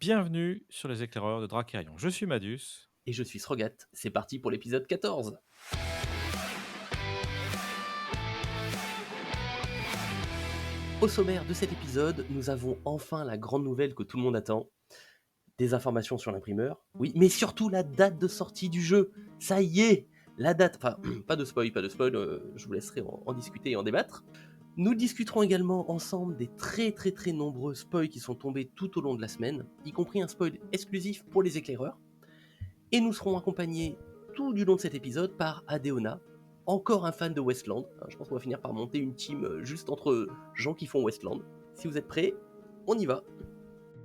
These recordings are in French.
Bienvenue sur les éclaireurs de Dracarion. Je suis Madus. Et je suis Srogat, c'est parti pour l'épisode 14. Au sommaire de cet épisode, nous avons enfin la grande nouvelle que tout le monde attend. Des informations sur l'imprimeur, oui, mais surtout la date de sortie du jeu. Ça y est, la date, enfin, pas de spoil, je vous laisserai en discuter et en débattre. Nous discuterons également ensemble des très nombreux spoils qui sont tombés tout au long de la semaine, y compris un spoil exclusif pour les éclaireurs. Et nous serons accompagnés tout du long de cet épisode par Adeona, encore un fan de Westland. Je pense qu'on va finir par monter une team juste entre gens qui font Westland. Si vous êtes prêts, on y va.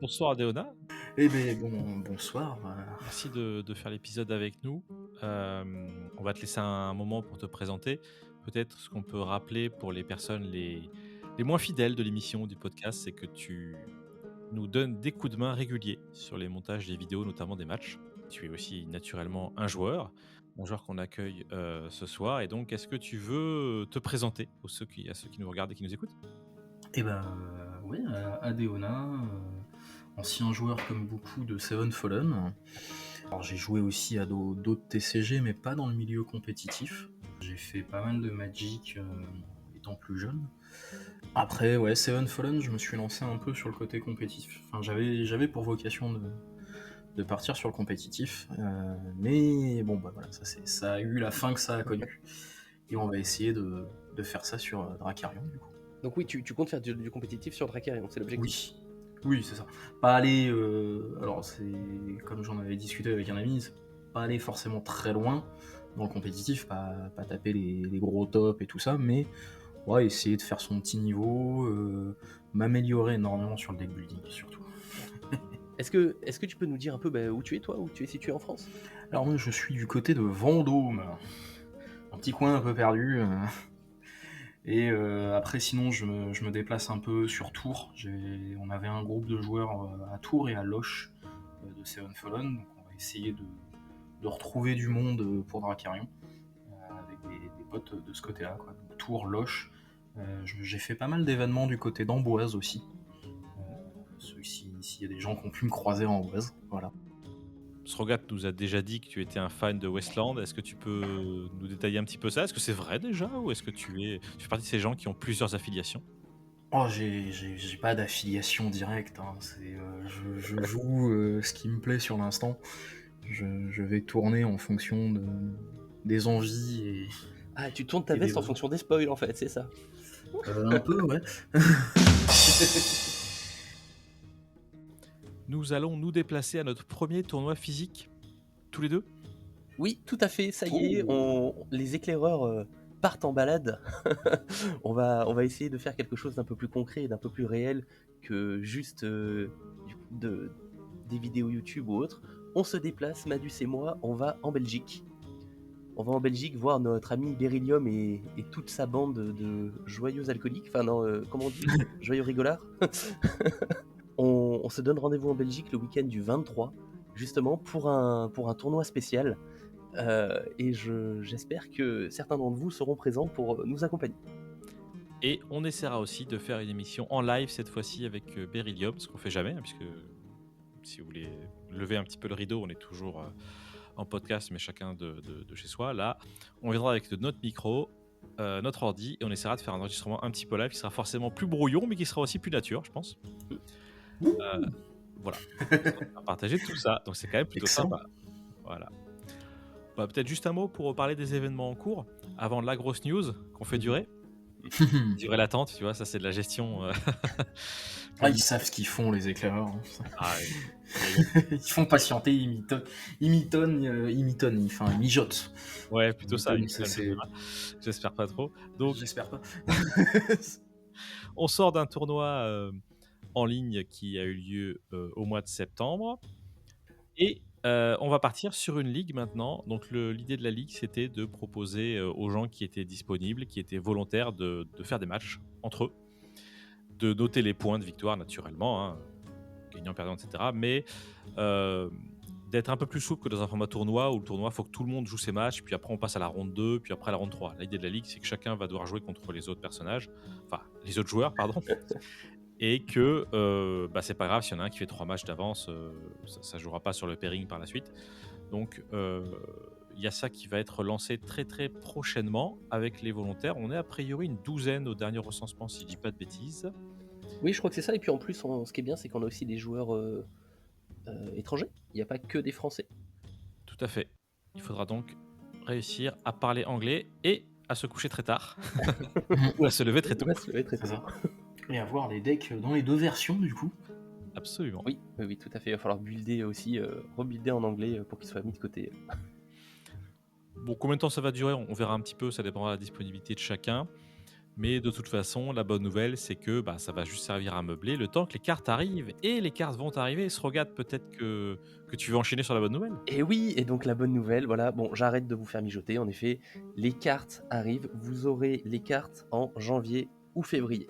Bonsoir Adéona. Eh bien, bonsoir. Merci de faire l'épisode avec nous. On va te laisser un moment pour te présenter. Peut-être ce qu'on peut rappeler pour les personnes les moins fidèles de l'émission du podcast, c'est que tu nous donnes des coups de main réguliers sur les montages des vidéos, notamment des matchs. Tu es aussi naturellement un joueur qu'on accueille ce soir. Et donc, est-ce que tu veux te présenter à ceux qui nous regardent et qui nous écoutent? Eh ben, oui, Adeona, ancien joueur comme beaucoup de Seven Fallen. Alors, j'ai joué aussi à d'autres TCG, mais pas dans le milieu compétitif. J'ai fait pas mal de Magic étant plus jeune. Après, ouais, Seven Fallen, je me suis lancé un peu sur le côté compétitif. Enfin, j'avais pour vocation de partir sur le compétitif, mais bon, bah voilà, ça a eu la fin que ça a connu. Et on va essayer de faire ça sur Dracarion, du coup. Donc oui, tu comptes faire du compétitif sur Dracarion, c'est l'objectif. Oui, c'est ça. Pas aller, alors c'est comme j'en avais discuté avec un ami, c'est pas aller forcément très loin dans le compétitif, pas taper les gros tops et tout ça, mais ouais, essayer de faire son petit niveau, m'améliorer énormément sur le deck building surtout. Est-ce que tu peux nous dire un peu où tu es toi, où tu es situé en France? Alors moi je suis du côté de Vendôme, un petit coin un peu perdu. Et après, sinon, je me déplace un peu sur Tours. On avait un groupe de joueurs à Tours et à Loches de Seven Fallen. Donc, on va essayer de retrouver du monde pour Dracarion avec des potes de ce côté-là, quoi. Donc, Tours, Loches. J'ai fait pas mal d'événements du côté d'Amboise aussi. S'il y a des gens qui ont pu me croiser en Amboise, voilà. Srogat nous a déjà dit que tu étais un fan de Westland. Est-ce que tu peux nous détailler un petit peu ça? Est-ce que c'est vrai déjà? Ou est-ce que tu fais partie de ces gens qui ont plusieurs affiliations? Oh, j'ai pas d'affiliation directe, hein. Je joue ce qui me plaît sur l'instant. Je vais tourner en fonction des envies et... Ah, tu tournes ta Et veste en des- fonction des spoils en fait, c'est ça. un peu, ouais. Nous allons nous déplacer à notre premier tournoi physique, tous les deux. Oui, tout à fait, ça y est, les éclaireurs partent en balade. on va essayer de faire quelque chose d'un peu plus concret et d'un peu plus réel que juste des vidéos YouTube ou autres. On se déplace, Madus et moi, on va en Belgique. On va en Belgique voir notre ami Beryllium et toute sa bande de joyeux alcooliques. Enfin non, comment on dit? Joyeux rigolards. On se donne rendez-vous en Belgique le week-end du 23, justement pour un tournoi spécial. Et j'espère que certains d'entre vous seront présents pour nous accompagner. Et on essaiera aussi de faire une émission en live cette fois-ci avec Beryllium, ce qu'on fait jamais, hein, puisque si vous voulez lever un petit peu le rideau, on est toujours en podcast, mais chacun de chez soi. Là, on viendra avec notre micro, notre ordi, et on essaiera de faire un enregistrement un petit peu live qui sera forcément plus brouillon, mais qui sera aussi plus nature, je pense. Voilà, on va partager tout ça, donc c'est quand même plutôt Excellent. sympa. Voilà. Bah, peut-être juste un mot pour parler des événements en cours, avant la grosse news qu'on fait durer. Durer l'attente, tu vois, ça c'est de la gestion. Ah, ils savent ce qu'ils font, les éclaireurs, hein. Ah, Ils font patienter, ils mijotent. ouais, plutôt ça. C'est... J'espère pas trop. Donc, J'espère pas. on sort d'un tournoi en ligne qui a eu lieu au mois de septembre. Et on va partir sur une ligue maintenant. Donc, l'idée de la ligue, c'était de proposer aux gens qui étaient disponibles, qui étaient volontaires de faire des matchs entre eux, de noter les points de victoire naturellement, hein, gagnant, perdant, etc. Mais d'être un peu plus souple que dans un format tournoi où le tournoi, il faut que tout le monde joue ses matchs, puis après on passe à la ronde 2, puis après à la ronde 3. L'idée de la ligue, c'est que chacun va devoir jouer contre les autres personnages, enfin les autres joueurs, pardon. et que c'est pas grave s'il y en a un qui fait 3 matchs d'avance, ça jouera pas sur le pairing par la suite. Donc il y a ça qui va être lancé très très prochainement avec les volontaires. On est a priori une douzaine au dernier recensement, si je dis pas de bêtises. Oui, je crois que c'est ça. Et puis en plus, ce qui est bien, c'est qu'on a aussi des joueurs étrangers. Il n'y a pas que des Français. Tout à fait. Il faudra donc réussir à parler anglais et à se coucher très tard ou à se lever très tôt. On va se lever très C'est tôt. ça. Et avoir les decks dans les deux versions du coup. Absolument. Oui, oui, oui, tout à fait. Il va falloir builder aussi, rebuilder en anglais pour qu'il soit mis de côté. Bon, combien de temps ça va durer? On verra un petit peu, ça dépendra de la disponibilité de chacun. Mais de toute façon, la bonne nouvelle, c'est que ça va juste servir à meubler le temps que les cartes arrivent. Et les cartes vont arriver. Se regarde peut-être que tu veux enchaîner sur la bonne nouvelle. Et oui, et donc la bonne nouvelle, voilà, bon, j'arrête de vous faire mijoter, en effet, les cartes arrivent, vous aurez les cartes en janvier ou février.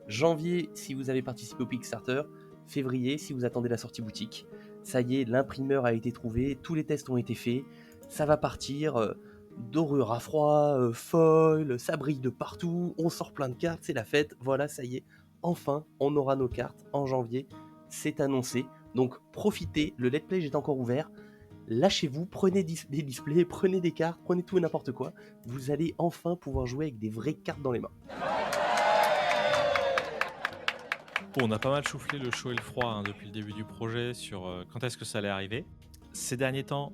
Janvier, si vous avez participé au Kickstarter, février, si vous attendez la sortie boutique. Ça y est, l'imprimeur a été trouvé, tous les tests ont été faits, ça va partir, dorure à froid, foil, ça brille de partout, on sort plein de cartes, c'est la fête, voilà, ça y est, enfin, on aura nos cartes en janvier, c'est annoncé. Donc profitez, le Let's Play est encore ouvert. Lâchez-vous, prenez des displays, prenez des cartes, prenez tout et n'importe quoi. Vous allez enfin pouvoir jouer avec des vraies cartes dans les mains. Bon, on a pas mal soufflé le chaud et le froid depuis le début du projet sur quand est-ce que ça allait arriver. Ces derniers temps,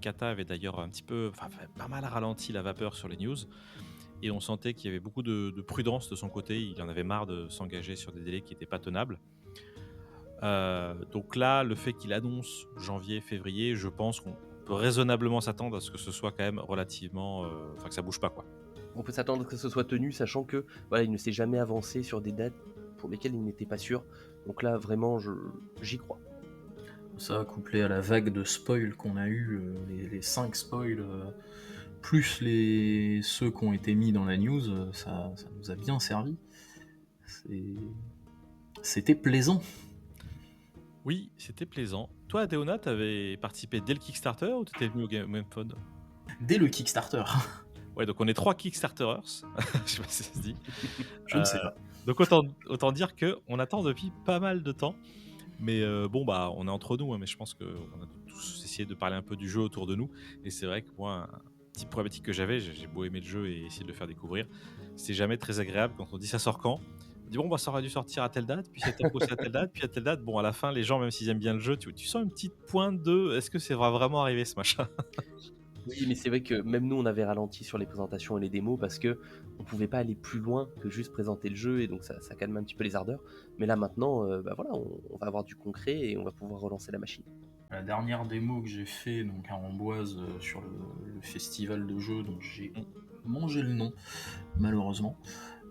Kata avait d'ailleurs un petit peu, pas mal ralenti la vapeur sur les news. Et on sentait qu'il y avait beaucoup de prudence de son côté. Il en avait marre de s'engager sur des délais qui n'étaient pas tenables. Donc là, le fait qu'il annonce janvier, février, je pense qu'on peut raisonnablement s'attendre à ce que ce soit quand même relativement... que ça bouge pas, quoi. On peut s'attendre que ce soit tenu, sachant que voilà, il ne s'est jamais avancé sur des dates pour lesquelles il n'était pas sûr. Donc là, vraiment, j'y crois. Ça, couplé à la vague de spoils qu'on a eu, les 5 spoils, plus ceux qui ont été mis dans la news, ça nous a bien servi. C'était plaisant. Oui, c'était plaisant. Toi, Adéona, t'avais participé dès le Kickstarter ou t'étais venu au Game Pod? Dès le Kickstarter. Ouais, donc on est 3 Kickstarterers. Je sais pas si ça se dit. Je ne sais pas. Donc autant dire qu'on attend depuis pas mal de temps. Mais on est entre nous, hein, mais je pense qu'on a tous essayé de parler un peu du jeu autour de nous. Et c'est vrai que moi, un petit problématique que j'avais, j'ai beau aimer le jeu et essayer de le faire découvrir, c'est jamais très agréable quand on dit ça sort quand. On dit ça aurait dû sortir à telle date, puis c'était posté à telle date, puis à telle date. Bon, à la fin, les gens, même s'ils aiment bien le jeu, tu sens une petite pointe de est-ce que c'est vraiment arrivé ce machin? Oui, mais c'est vrai que même nous, on avait ralenti sur les présentations et les démos parce que on pouvait pas aller plus loin que juste présenter le jeu et donc ça calme un petit peu les ardeurs. Mais là maintenant, voilà, on va avoir du concret et on va pouvoir relancer la machine. La dernière démo que j'ai fait donc à Amboise sur le festival de jeux dont j'ai mangé le nom malheureusement.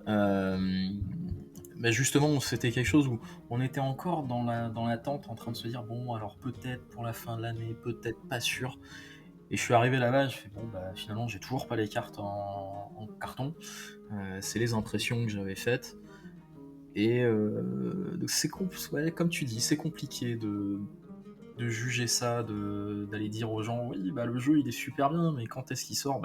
Mais justement, c'était quelque chose où on était encore dans l'attente en train de se dire bon alors peut-être pour la fin de l'année, peut-être pas sûr. Et je suis arrivé là-bas, je fais finalement j'ai toujours pas les cartes en carton. C'est les impressions que j'avais faites. Et donc comme tu dis, c'est compliqué de juger ça, d'aller dire aux gens oui le jeu il est super bien, mais quand est-ce qu'il sort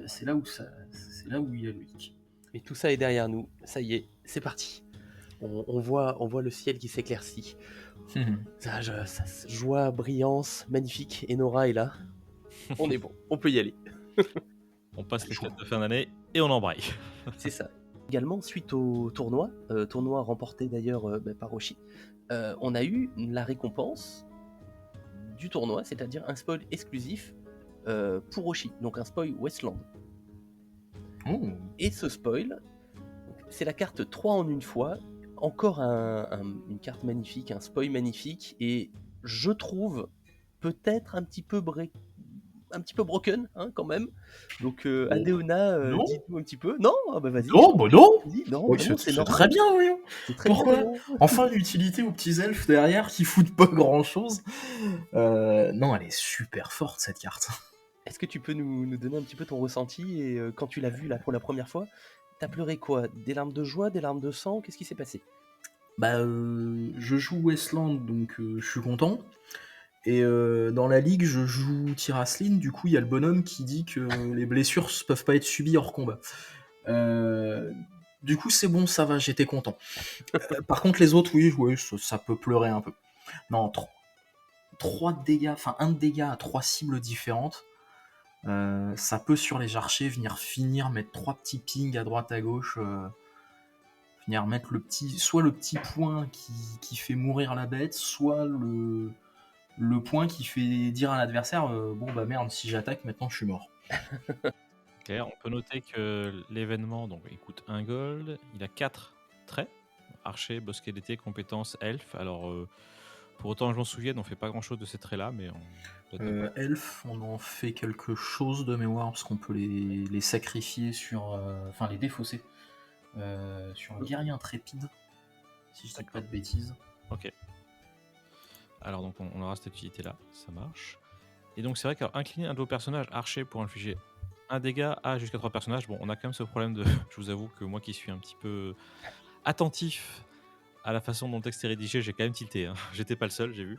c'est là où il y a le hic. Et tout ça est derrière nous, ça y est, c'est parti. On voit le ciel qui s'éclaircit. Ça, joie, brillance, magnifique, et Nora est là. On est bon, on peut y aller. On passe les fêtes de fin d'année et on embraye. C'est ça. Également, suite au tournoi remporté d'ailleurs par Roshi, on a eu la récompense du tournoi, c'est-à-dire un spoil exclusif pour Roshi, donc un spoil Westland. Oh. Et ce spoil, c'est la carte 3 en une fois, encore une carte magnifique, un spoil magnifique, et je trouve peut-être un petit peu broken quand même. Donc Adéona, Non. dites-nous un petit peu. Non, vas-y. Non, non. Non, c'est normal. très bien, oui. C'est très Pourquoi bien. Enfin l'utilité aux petits elfes derrière qui foutent pas grand-chose. Non, elle est super forte cette carte. Est-ce que tu peux nous donner un petit peu ton ressenti et quand tu l'as vue là pour la première fois, t'as pleuré quoi? Des larmes de joie, des larmes de sang? Qu'est-ce qui s'est passé? Je joue Westland, donc je suis content. Et dans la ligue, je joue Tiraslin, du coup il y a le bonhomme qui dit que les blessures peuvent pas être subies hors combat. Du coup, c'est bon, ça va, j'étais content. Par contre, les autres, oui, ça peut pleurer un peu. Non, 3 de dégâts, enfin 1 de dégâts à 3 cibles différentes. Ça peut sur les archers finir mettre 3 petits pings à droite à gauche, venir mettre soit le petit point qui fait mourir la bête, soit le point qui fait dire à l'adversaire bon bah merde, si j'attaque maintenant je suis mort. Ok, on peut noter que l'événement, donc, il coûte 1 gold, il a 4 traits, archer, bosquet d'été, compétences, elfe. Alors, pour autant que je m'en souvienne, on fait pas grand chose de ces traits-là, mais peut-être pas. Elf, on en fait quelque chose de mémoire parce qu'on peut les sacrifier enfin les défausser sur un guerrier intrépide, si je dis pas de bêtises. Ok. Alors, donc, on aura cette utilité-là, ça marche. Et donc, c'est vrai qu'incliner un de vos personnages archer pour infliger un dégât à jusqu'à 3 personnages, bon, on a quand même ce problème de. Je vous avoue que moi qui suis un petit peu attentif à la façon dont le texte est rédigé, j'ai quand même tilté. Hein. J'étais pas le seul, j'ai vu.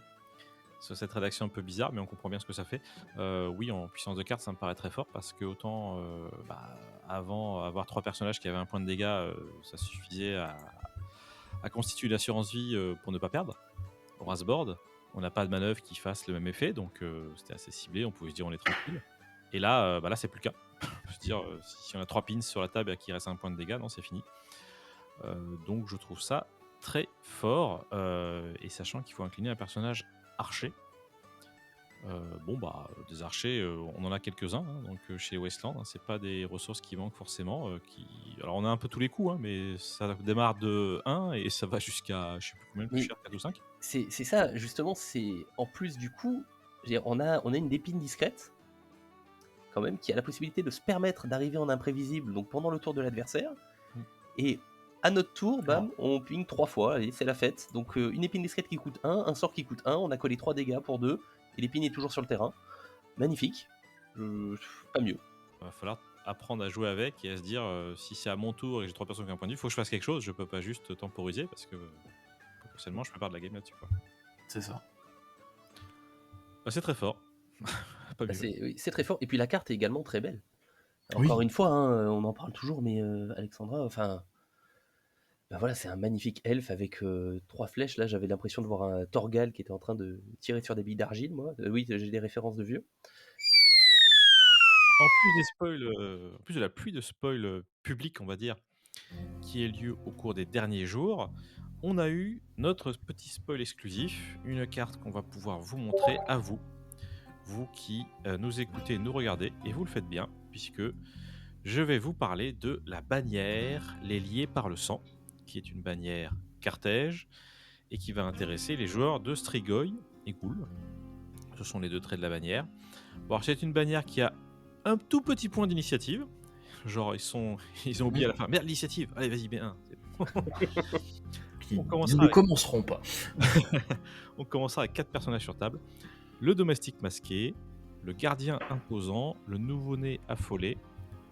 Sur cette rédaction un peu bizarre, mais on comprend bien ce que ça fait. Oui, en puissance de carte, ça me paraît très fort parce que autant avant avoir 3 personnages qui avaient un point de dégâts, ça suffisait à constituer l'assurance vie pour ne pas perdre. Au Rasboard, on n'a pas de manœuvre qui fasse le même effet, donc c'était assez ciblé, on pouvait se dire on est tranquille. Et là, là c'est plus le cas. Je veux dire, si on a 3 pins sur la table et qu'il reste un point de dégâts, non, c'est fini. Donc je trouve ça très fort, et sachant qu'il faut incliner un personnage archer. Des archers, on en a quelques-uns, hein, donc chez Westland, hein, c'est pas des ressources qui manquent forcément. Alors on a un peu tous les coups, hein, mais ça démarre de 1 et ça va jusqu'à, je sais plus combien le plus Mais cher, 4 ou 5. c'est ça, justement, c'est en plus du coup, je veux dire, on a une épine discrète, quand même, qui a la possibilité de se permettre d'arriver en imprévisible, donc pendant le tour de l'adversaire, Mm. et à notre tour, bam, Alors. on ping 3 fois, allez, c'est la fête. Donc une épine discrète qui coûte 1, un sort qui coûte 1, on a collé 3 dégâts pour 2, et l'épine est toujours sur le terrain. Magnifique. Pas mieux. Il va falloir apprendre à jouer avec et à se dire si c'est à mon tour et que j'ai 3 personnes qui ont un point de vue, il faut que je fasse quelque chose, je peux pas juste temporiser parce que potentiellement je peux perdre la game là-dessus. Quoi. C'est ça. C'est très fort. Pas mieux. C'est très fort. Et puis la carte est également très belle. Oui. Encore une fois, hein, on en parle toujours, mais Alexandra, enfin, voilà, c'est un magnifique elfe avec 3 flèches. Là, j'avais l'impression de voir un Torgal qui était en train de tirer sur des billes d'argile, moi. Oui, j'ai des références de vieux. En plus des spoils, en plus de la pluie de spoils publics, on va dire, qui a lieu au cours des derniers jours, on a eu notre petit spoil exclusif, une carte qu'on va pouvoir vous montrer à vous, vous qui nous écoutez, nous regardez, et vous le faites bien, puisque je vais vous parler de la bannière Les Liés par le Sang, qui est une bannière Carthège, et qui va intéresser les joueurs de Strigoi et Ghoul. Ce sont les 2 traits de la bannière. Bon, alors, c'est une bannière qui a un tout petit point d'initiative. Genre, ils ont oublié à la fin. Merde, l'initiative. Allez, vas-y, B1. Ils commencera ne avec- commenceront pas. On commencera avec 4 personnages sur table. Le domestique masqué, le gardien imposant, le nouveau-né affolé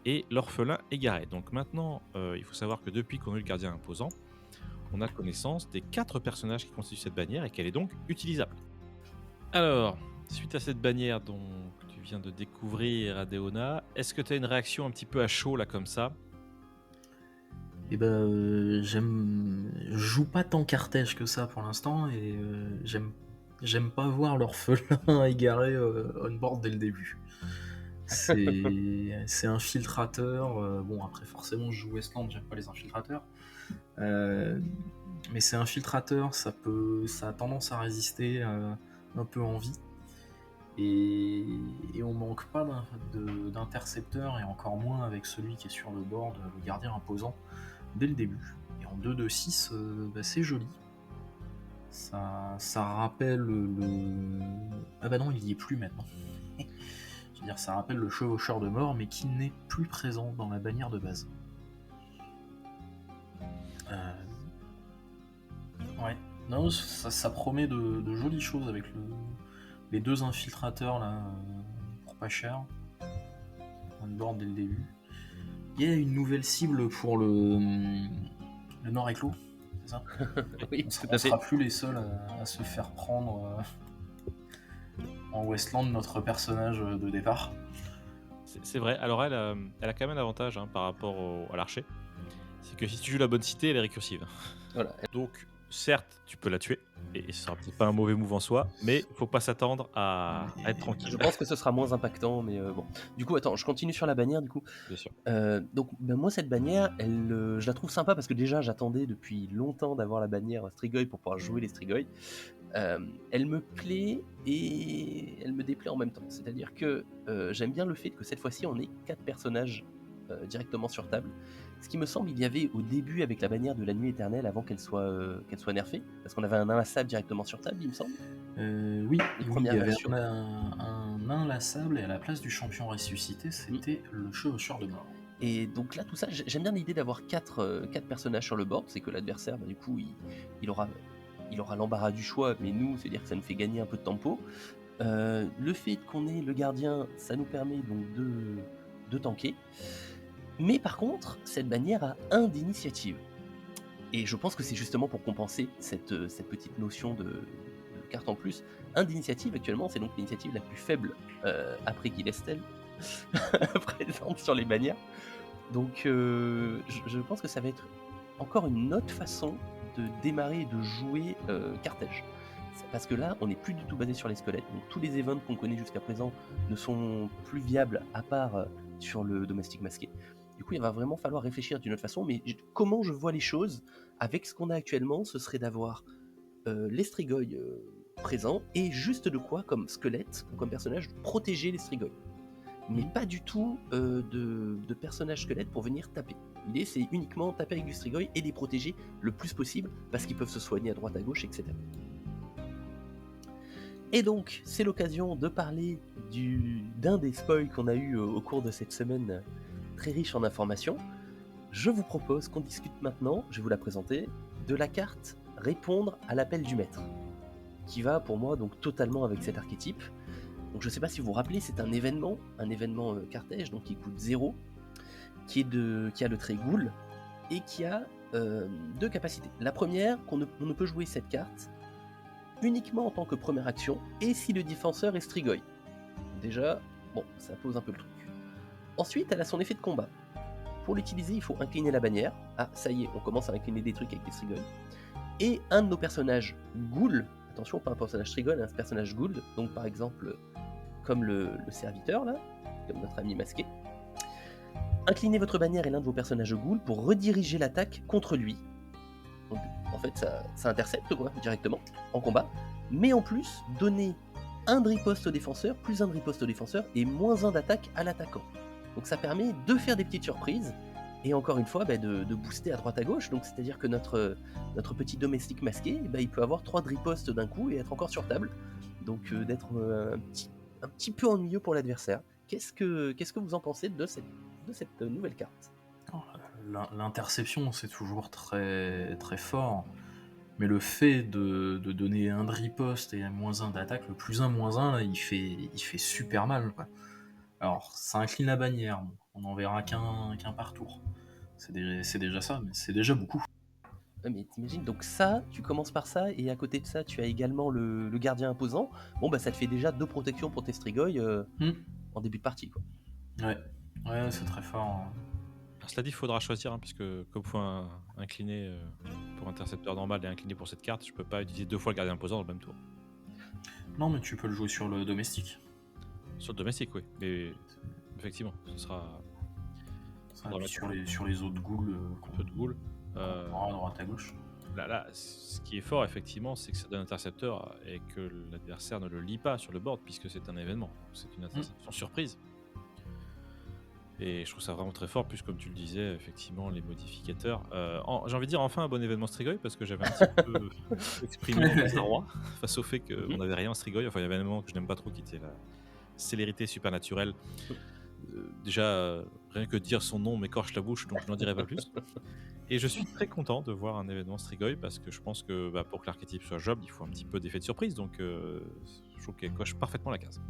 et l'orphelin égaré. Donc maintenant, il faut savoir que depuis qu'on a eu le gardien imposant, on a connaissance des 4 personnages qui constituent cette bannière et qu'elle est donc utilisable. Alors, suite à cette bannière dont tu viens de découvrir, Adéona, est-ce que tu as une réaction un petit peu à chaud là comme ça? Et ben, je joue pas tant Carthège que ça pour l'instant et j'aime pas voir l'orphelin égaré on board dès le début. C'est infiltrateur. Bon, après, forcément, je joue Westland, j'aime pas les infiltrateurs. Mais c'est infiltrateur, ça a tendance à résister un peu en vie. Et on manque pas d'intercepteur, et encore moins avec celui qui est sur le board, le gardien imposant, dès le début. Et en 2-2-6, c'est joli. Ça rappelle le... Ah bah non, il y est plus maintenant. Je veux dire, ça rappelle le chevaucheur de mort, mais qui n'est plus présent dans la bannière de base. Ouais. Non, ça promet de jolies choses avec les 2 infiltrateurs là, pour pas cher. On board dès le début. Il y a une nouvelle cible pour le Nord Éclos, c'est ça? Oui, On ne sera plus les seuls à se faire prendre en Westland notre personnage de départ. C'est vrai. Alors elle a quand même un avantage par rapport à l'archer. C'est que si tu joues la bonne cité, elle est récursive. Voilà. Donc, certes, tu peux la tuer, et ce sera peut-être pas un mauvais move en soi, mais faut pas s'attendre à être Je tranquille, pense que ce sera moins impactant, mais bon. Du coup, attends, je continue sur la bannière, du coup. bien sûr. Donc, moi, cette bannière, je la trouve sympa parce que déjà, j'attendais depuis longtemps d'avoir la bannière Strigoi pour pouvoir jouer les Strigoi. Elle me plaît et elle me déplaît en même temps. C'est-à-dire que j'aime bien le fait que cette fois-ci, on ait 4 personnages directement sur table. Ce qui me semble, il y avait au début avec la bannière de la nuit éternelle avant qu'elle soit nerfée, parce qu'on avait un inlassable directement sur table, il me semble. Oui, Les il premières y avait versions. un inlassable et à la place du champion ressuscité, c'était le chevaucheur de mort. Et donc là, tout ça, j'aime bien l'idée d'avoir 4 personnages sur le board. C'est que l'adversaire, du coup, il aura l'embarras du choix, mais nous, c'est-à-dire que ça nous fait gagner un peu de tempo. Le fait qu'on ait le gardien, ça nous permet donc de tanker. Mais par contre, cette bannière a 1 d'initiative. Et je pense que c'est justement pour compenser cette petite notion de carte en plus. 1 d'initiative, actuellement, c'est donc l'initiative la plus faible après Guilestel présente sur les bannières. Donc je pense que ça va être encore une autre façon de démarrer et de jouer Carthage. Parce que là, on n'est plus du tout basé sur les squelettes. Donc tous les events qu'on connaît jusqu'à présent ne sont plus viables à part sur le domestique masqué. Du coup, il va vraiment falloir réfléchir d'une autre façon. Mais comment je vois les choses avec ce qu'on a actuellement, ce serait d'avoir les Strigoi présents et juste de quoi, comme squelette ou comme personnage, protéger les Strigoi. Mais pas du tout de personnages squelettes pour venir taper. L'idée, c'est uniquement taper avec du Strigoi et les protéger le plus possible parce qu'ils peuvent se soigner à droite à gauche, etc. Et donc, c'est l'occasion de parler d'un des spoils qu'on a eu au cours de cette semaine très riche en informations. Je vous propose qu'on discute maintenant, je vais vous la présenter, de la carte Répondre à l'appel du maître, qui va pour moi donc totalement avec cet archétype. Donc je sais pas si vous vous rappelez, c'est un événement Carthage, donc qui coûte 0, qui a le trait Ghoul, et qui a 2 capacités. La première, on ne peut jouer cette carte uniquement en tant que première action, et si le défenseur est Strigoi. Déjà, bon, ça pose un peu le truc. Ensuite, elle a son effet de combat. Pour l'utiliser, il faut incliner la bannière. Ah, ça y est, on commence à incliner des trucs avec les Strigoi. Et un de nos personnages Ghoul, attention, pas un personnage Strigoi, un personnage Ghoul, donc par exemple, comme le serviteur, là, comme notre ami masqué. Inclinez votre bannière et l'un de vos personnages Ghoul pour rediriger l'attaque contre lui. Donc, en fait, ça intercepte, quoi, directement, en combat. Mais en plus, donnez 1 de riposte au défenseur, plus 1 de riposte au défenseur, et moins 1 d'attaque à l'attaquant. Donc ça permet de faire des petites surprises, et encore une fois, de booster à droite à gauche. Donc c'est-à-dire que notre petit domestique masqué, il peut avoir 3 de riposte d'un coup et être encore sur table. Donc d'être un petit peu ennuyeux pour l'adversaire. Qu'est-ce que vous en pensez de cette nouvelle carte ? L'interception, c'est toujours très, très fort. Mais le fait de donner 1 de riposte et moins 1 d'attaque, le plus 1, moins 1, là, il fait super mal, quoi. Alors, ça incline la bannière, bon, on n'en verra qu'un par tour. C'est déjà ça, mais c'est déjà beaucoup. Mais t'imagines, donc ça, tu commences par ça, et à côté de ça, tu as également le gardien imposant. Bon, ça te fait déjà 2 protections pour tes Strigoi en début de partie, quoi. Ouais, c'est très fort. Alors, cela dit, il faudra choisir, hein, puisque comme il faut incliner pour intercepteur normal et incliner pour cette carte, je peux pas utiliser 2 fois le gardien imposant dans le même tour. Non, mais tu peux le jouer sur le domestique. Sur le domestique, oui, mais effectivement, ce sera Sur les autres ghouls, un peu de Ghoul. à droite à gauche. Là, ce qui est fort, effectivement, c'est que ça donne intercepteur et que l'adversaire ne le lit pas sur le board, puisque c'est un événement. C'est une interception surprise. Et je trouve ça vraiment très fort, plus comme tu le disais, effectivement, les modificateurs. J'ai envie de dire enfin un bon événement Strigoi, parce que j'avais un petit peu exprimé mon désarroi face au fait qu'on n'avait rien en Strigoi. Enfin, il y avait un élément que je n'aime pas trop qui était la célérité supernaturelle. Déjà, rien que dire son nom m'écorche la bouche, donc je n'en dirai pas plus. Et je suis très content de voir un événement Strigoi, parce que je pense que pour que l'archétype soit jouable, il faut un petit peu d'effet de surprise, donc je trouve qu'elle coche parfaitement la case.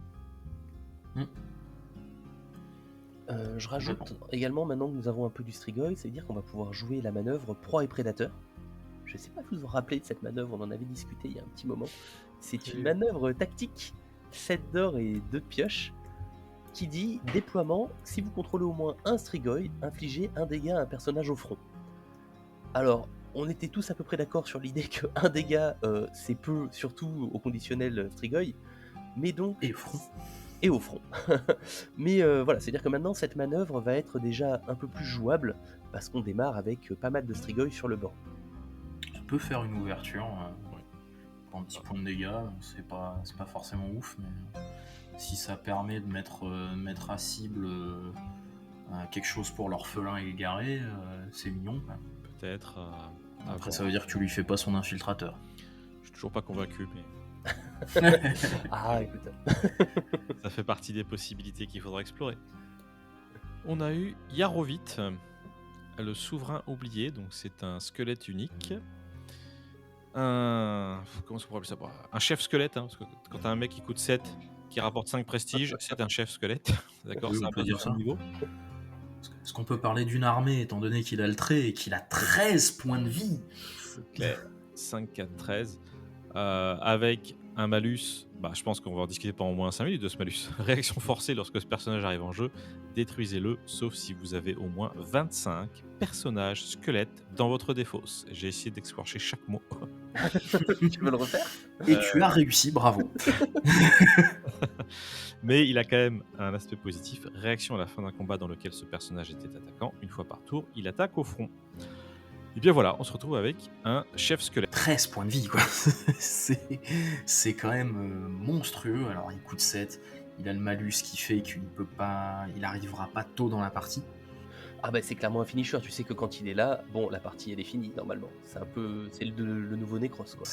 Je rajoute également, maintenant que nous avons un peu du Strigoi, c'est-à-dire qu'on va pouvoir jouer la manœuvre proie et prédateur. Je sais pas si vous vous rappelez de cette manœuvre, on en avait discuté il y a un petit moment. C'est une manœuvre tactique, 7 d'or et 2 de pioche, qui dit déploiement, si vous contrôlez au moins un Strigoi, infligez 1 dégât à un personnage au front. Alors, on était tous à peu près d'accord sur l'idée qu'un dégât, c'est peu, surtout au conditionnel Strigoi, mais donc Et front. et au front. Mais voilà, c'est-à-dire que maintenant, cette manœuvre va être déjà un peu plus jouable, parce qu'on démarre avec pas mal de Strigoi sur le banc. Tu peux faire une ouverture Ouais. pour un petit point de dégâts, c'est pas forcément ouf, mais si ça permet de mettre à cible quelque chose pour l'orphelin égaré, c'est mignon, quoi. Peut-être. À Après, voir. ça veut dire que tu lui fais pas son infiltrateur. Je suis toujours pas convaincu, mais Ah, écoute, ça fait partie des possibilités qu'il faudra explorer. On a eu Yarovit, le souverain oublié, donc c'est un squelette unique. Comment on pourrait appeler ça? Un chef squelette, hein, parce que quand t'as un mec qui coûte 7, qui rapporte 5 prestige, c'est un chef squelette. D'accord, Oui, c'est on un peut peu dire du ça. même niveau. Est-ce qu'on peut parler d'une armée, étant donné qu'il a le trait et qu'il a 13 points de vie? C'est clair. 5, 4, 13. Avec un malus, je pense qu'on va en discuter pendant au moins 5 minutes de ce malus. Réaction forcée lorsque ce personnage arrive en jeu, détruisez-le, sauf si vous avez au moins 25 personnages squelettes dans votre défausse. J'ai essayé d'explorer chaque mot. tu veux le refaire? Et tu as réussi, bravo. Mais il a quand même un aspect positif. Réaction à la fin d'un combat dans lequel ce personnage était attaquant. Une fois par tour, il attaque au front. Et bien voilà, on se retrouve avec un chef squelette. 13 points de vie, quoi. c'est quand même monstrueux. Alors, il coûte 7. Il a le malus qui fait qu'il ne peut pas. Il arrivera pas tôt dans la partie. Ah bah c'est clairement un finisher, tu sais que quand il est là, bon, la partie elle est finie normalement. C'est un peu, c'est le nouveau Necros quoi.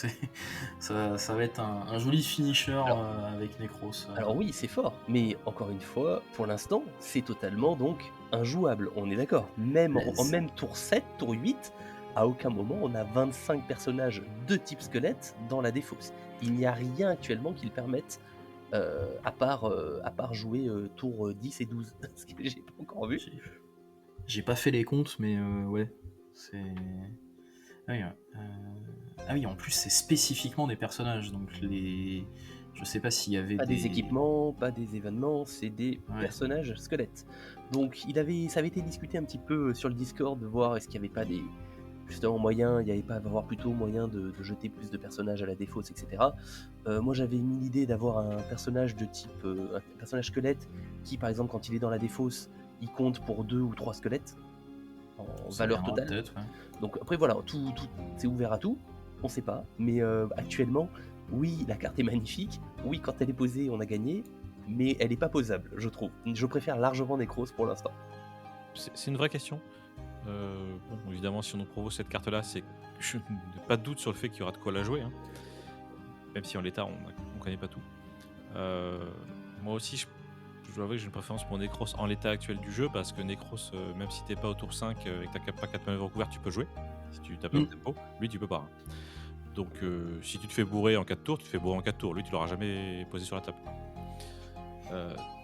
Ça va être un joli finisher Alors- avec Necros. Alors oui, c'est fort, mais encore une fois, pour l'instant, c'est totalement donc injouable, on est d'accord. Même en même tour 7, tour 8, à aucun moment on a 25 personnages de type squelette dans la défausse. Il n'y a rien actuellement qui le permette, à part jouer tour 10 et 12, ce que j'ai pas encore vu. J'ai pas fait les comptes, mais ouais. C'est. Ah oui, ah oui, en plus, c'est spécifiquement des personnages. Donc, les. Je sais pas s'il y avait Pas des équipements, pas des événements, c'est des Ouais. personnages squelettes. Donc ça avait été discuté un petit peu sur le Discord de voir est-ce qu'il n'y avait pas des justement moyens, il n'y avait pas avoir plutôt moyen de jeter plus de personnages à la défausse, etc. Moi j'avais mis l'idée d'avoir un personnage de type un personnage squelette qui par exemple quand il est dans la défausse, il compte pour 2 ou 3 squelettes en Ça valeur viendra totale. peut-être, ouais. Donc après voilà, tout c'est ouvert à tout, on sait pas, mais actuellement, oui, la carte est magnifique, oui, quand elle est posée, on a gagné, mais elle est pas posable, je trouve. Je préfère largement Necros pour l'instant. C'est une vraie question. Bon, évidemment, si on nous propose cette carte-là, c'est que je n'ai pas de doute sur le fait qu'il y aura de quoi la jouer. Hein. Même si en l'état, on ne connaît pas tout. Moi aussi, je dois avouer que j'ai une préférence pour Necros en l'état actuel du jeu, parce que Necros, même si t'es pas au tour 5 et que t'as pas 4 manœuvres couvertes, tu peux jouer. Si tu tapes au tempo, lui, tu peux pas. Hein. Donc, si tu te fais bourrer en 4 tours, tu te fais bourrer en 4 tours. Lui, tu l'auras jamais posé sur la table.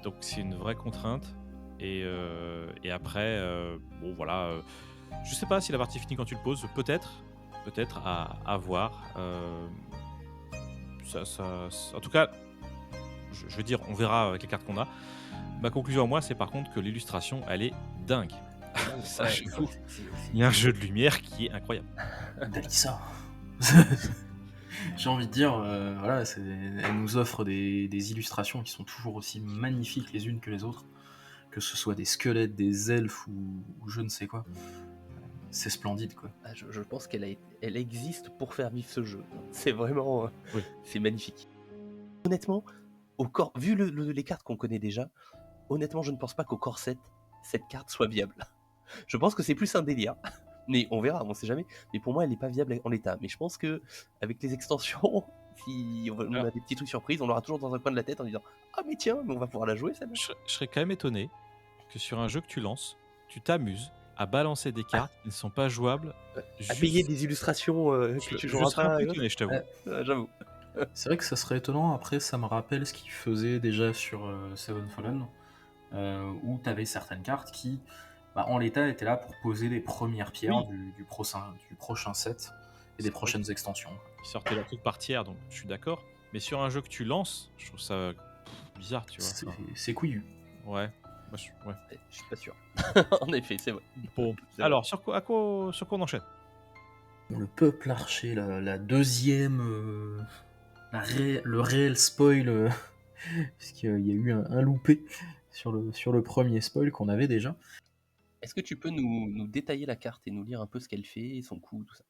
Donc, c'est une vraie contrainte. Et après, bon voilà, je sais pas si la partie finit quand tu le poses, peut-être à voir. En tout cas, je veux dire, on verra avec les cartes qu'on a. Ma conclusion à moi, c'est par contre que l'illustration, elle est dingue. Ça, Ouais, j'avoue. c'est- Il y a un jeu de lumière qui est incroyable. Dalissa. J'ai envie de dire, voilà, elle nous offre des illustrations qui sont toujours aussi magnifiques les unes que les autres, que ce soit des squelettes, des elfes ou je ne sais quoi. C'est splendide, quoi. Ah, je pense elle existe pour faire vivre ce jeu. C'est vraiment, Oui. c'est magnifique. Honnêtement, vu les cartes qu'on connaît déjà, honnêtement, je ne pense pas qu'au corps 7, cette carte soit viable. Je pense que c'est plus un délire. Mais on verra, on sait jamais. Mais pour moi, elle n'est pas viable en l'état. Mais je pense que avec les extensions, si on a des petits trucs surprises, on l'aura toujours dans un coin de la tête en disant ah mais tiens, mais on va pouvoir la jouer celle-là. Je serais quand même étonné que sur un jeu que tu lances, tu t'amuses à balancer des cartes qui ne sont pas jouables. À payer des illustrations que tu joueras serais un pas. peu étonné, je t'avoue. J'avoue. C'est vrai que ça serait étonnant. Après, ça me rappelle ce qu'ils faisaient déjà sur Seven Fallen, où tu avais certaines cartes qui, en l'état, étaient là pour poser les premières pierres du prochain set et des prochaines extensions. Ils sortaient leur truc par tiers, donc je suis d'accord. Mais sur un jeu que tu lances, je trouve ça bizarre, tu vois. C'est couillu. Ouais. Je suis pas sûr. En effet, c'est vrai. Bon. C'est Alors, sur quoi on enchaîne? Le peuple archer, la deuxième, le réel spoil, puisqu'il y a eu un loupé sur le premier spoil qu'on avait déjà. Est-ce que tu peux nous détailler la carte et nous lire un peu ce qu'elle fait, son coût, tout ça?